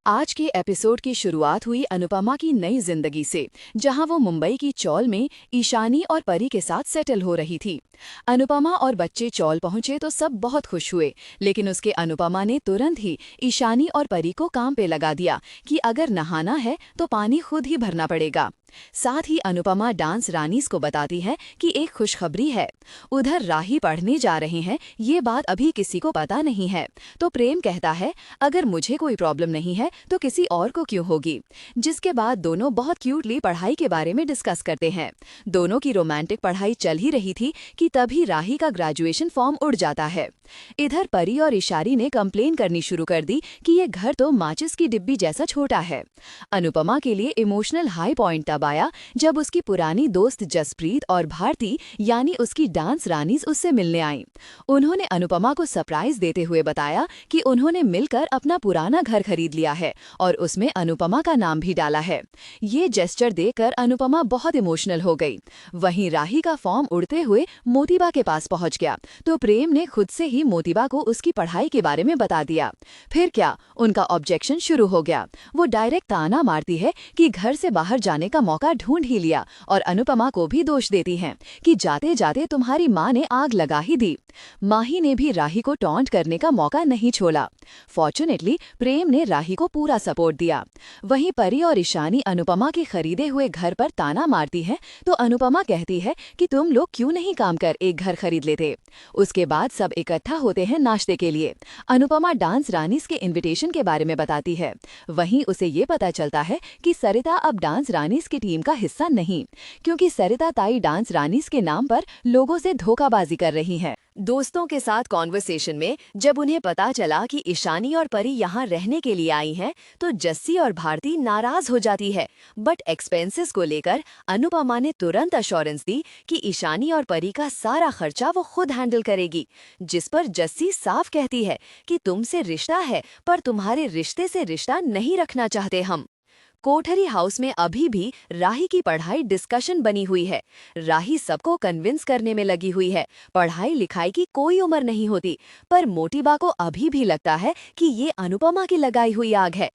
आज के एपिसोड की शुरुआत हुई अनुपमा की नई जिंदगी से, जहां वो मुंबई की चौल में ईशानी और परी के साथ सेटल हो रही थी। अनुपमा और बच्चे चौल पहुंचे तो सब बहुत खुश हुए, लेकिन उसके अनुपमा ने तुरंत ही ईशानी और परी को काम पे लगा दिया कि अगर नहाना है तो पानी खुद ही भरना पड़ेगा। साथ ही अनुपमा डांस रानीज को बताती है कि एक खुशखबरी है, उधर राही पढ़ने जा रहे हैं, ये बात अभी किसी को पता नहीं है। तो प्रेम कहता है, अगर मुझे कोई प्रॉब्लम नहीं है तो किसी और को क्यों होगी। जिसके बाद दोनों बहुत क्यूटली पढ़ाई के बारे में डिस्कस करते हैं। दोनों की रोमांटिक पढ़ाई चल ही रही थी कि तभी राही का ग्रेजुएशन फॉर्म उड़ जाता है। इधर परी और इशारी ने कंप्लेन करनी शुरू कर दी कि ये घर तो माचिस की डिब्बी जैसा छोटा है। अनुपमा के लिए इमोशनल हाई पॉइंट तब आया जब उसकी पुरानी दोस्त जसप्रीत और भारती यानी उसकी डांस रानीज उससे मिलने आईं। उन्होंने अनुपमा को सरप्राइज देते हुए बताया कि उन्होंने मिलकर अपना पुराना घर खरीद लिया है और उसमें अनुपमा का नाम भी डाला है। ये जेस्चर देखकर अनुपमा बहुत इमोशनल हो गई। वहीं राही का फॉर्म उड़ते हुए मोतीबा के पास पहुंच गया तो प्रेम ने खुद से ही मोतीबा को उसकी पढ़ाई के बारे में बता दिया। फिर क्या, उनका ऑब्जेक्शन शुरू हो गया। वो डायरेक्ट ताना मारती है कि घर से बाहर जाने का मौका ढूंढ ही लिया और अनुपमा को भी दोष देती हैं कि जाते जाते तुम्हारी माँ ने आग लगा ही दी। माही ने भी राही को टॉन्ट करने का मौका नहीं छोड़ा। फॉर्चुनेटली प्रेम ने राही को पूरा सपोर्ट दिया। वहीं परी और ईशानी अनुपमा के खरीदे हुए घर पर ताना मारती है तो अनुपमा कहती है कि तुम लोग क्यों नहीं काम कर एक घर खरीद लेते। उसके बाद सब इकट्ठा होते हैं नाश्ते के लिए। अनुपमा डांस रानीज के इनविटेशन के बारे में बताती है। वहीं उसे ये पता चलता है कि सरिता अब डांस रानीज की टीम का हिस्सा नहीं, क्योंकि सरिता ताई डांस रानीज के नाम पर लोगों से धोखाबाजी कर रही हैं। दोस्तों के साथ कॉन्वर्सेशन में जब उन्हें पता चला कि ईशानी और परी यहाँ रहने के लिए आई हैं, तो जस्सी और भारती नाराज हो जाती है। बट एक्सपेंसेस को लेकर अनुपमा ने तुरंत अश्योरेंस दी कि ईशानी और परी का सारा खर्चा वो खुद हैंडल करेगी। जिस पर जस्सी साफ कहती है कि तुमसे रिश्ता है पर तुम्हारे रिश्ते से रिश्ता नहीं रखना चाहते हम। कोठरी हाउस में अभी भी राही की पढ़ाई डिस्कशन बनी हुई है। राही सबको कन्विंस करने में लगी हुई है, पढ़ाई लिखाई की कोई उम्र नहीं होती। पर मोतीबा को अभी भी लगता है कि ये अनुपमा की लगाई हुई आग है।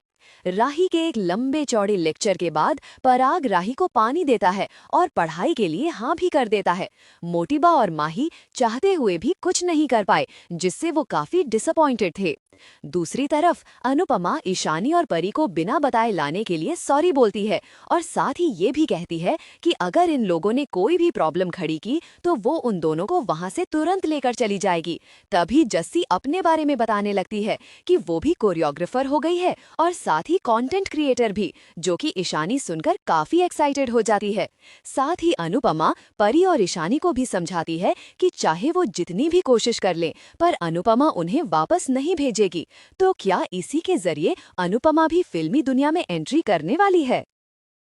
राही के एक लंबे चौड़े लेक्चर के बाद पराग राही को पानी देता है और पढ़ाई के लिए हाँ भी कर देता है। मोतीबा और माही चाहते हुए भी कुछ नहीं कर पाए, जिससे वो काफी डिसअपॉइंटेड थे। दूसरी तरफ अनुपमा ईशानी और परी को बिना बताए लाने के लिए सॉरी बोलती है और साथ ही ये भी कहती है कि अगर इन लोगों ने कोई भी प्रॉब्लम खड़ी की तो वो उन दोनों को वहां से तुरंत लेकर चली जाएगी। तभी जस्सी अपने बारे में बताने लगती है कि वो भी कोरियोग्राफर हो गई है और साथ ही कंटेंट क्रिएटर भी, जो कि ईशानी सुनकर काफी एक्साइटेड हो जाती है। साथ ही अनुपमा परी और ईशानी को भी समझाती है कि चाहे वो जितनी भी कोशिश कर लें पर अनुपमा उन्हें वापस नहीं भेजेगी। तो क्या इसी के जरिए अनुपमा भी फिल्मी दुनिया में एंट्री करने वाली है?